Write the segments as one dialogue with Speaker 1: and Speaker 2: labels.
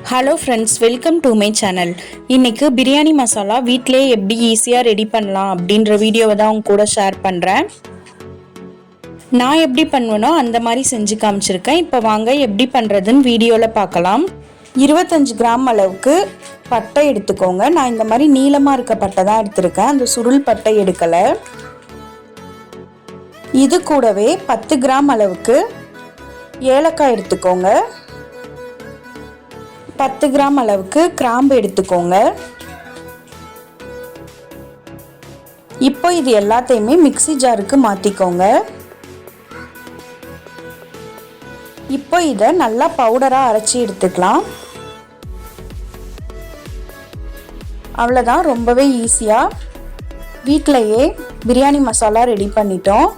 Speaker 1: Hello friends, welcome to my channel. இன்றைக்கி பிரியாணி மசாலா வீட்டிலே எப்படி ஈஸியாக ரெடி பண்ணலாம் அப்படின்ற வீடியோவை தான் உங்க கூட ஷேர் பண்ணுறேன். நான் எப்படி பண்ணுவேனோ அந்த மாதிரி செஞ்சு காமிச்சிருக்கேன். இப்போ வாங்க எப்படி பண்ணுறதுன்னு வீடியோவில் பார்க்கலாம். 25 கிராம் அளவுக்கு பட்டை எடுத்துக்கோங்க. நான் இந்த மாதிரி நீளமாக இருக்க பட்டை தான் எடுத்திருக்கேன், அந்த சுருள் பட்டை எடுக்கலை. இது கூடவே 10 கிராம் அளவுக்கு ஏலக்காய் எடுத்துக்கோங்க. 10 கிராம் அளவுக்கு கிராம்பு எடுத்துக்கோங்க. இப்போ இது எல்லாத்தையுமே மிக்ஸி ஜாருக்கு மாற்றிக்கோங்க. இப்போ இதை நல்லா பவுடராக அரைச்சி எடுத்துக்கலாம். அவ்வளோதான், ரொம்பவே ஈஸியாக வீட்டிலையே பிரியாணி மசாலா ரெடி பண்ணிட்டோம்.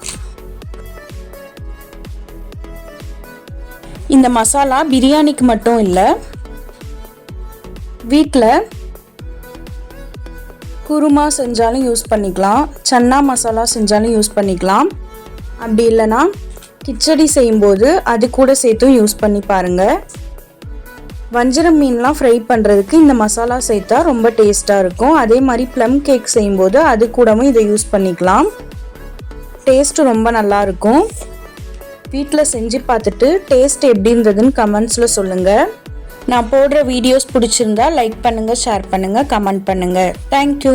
Speaker 1: இந்த மசாலா பிரியாணிக்கு மட்டும் இல்லை, வீட்டில் குருமா செஞ்சாலும் யூஸ் பண்ணிக்கலாம், சன்னா மசாலா செஞ்சாலும் யூஸ் பண்ணிக்கலாம். அப்படி இல்லைன்னா கிச்சடி செய்யும்போது அது கூட சேர்த்தும் யூஸ் பண்ணி பாருங்கள். வஞ்சரம் மீன்லாம் ஃப்ரை பண்ணுறதுக்கு இந்த மசாலா சேர்த்தா ரொம்ப டேஸ்ட்டாக இருக்கும். அதே மாதிரி ப்ளம் கேக் செய்யும்போது அது கூடவும் இதை யூஸ் பண்ணிக்கலாம். டேஸ்ட்டு ரொம்ப நல்லாயிருக்கும். வீட்டில் செஞ்சு பார்த்துட்டு டேஸ்ட் எப்படி இருந்ததுன்னு கமெண்ட்ஸில் சொல்லுங்கள். நான் போடுற வீடியோஸ் பிடிச்சிருந்தா லைக் பண்ணுங்கள், ஷேர் பண்ணுங்கள், கமெண்ட் பண்ணுங்கள். தேங்க்யூ.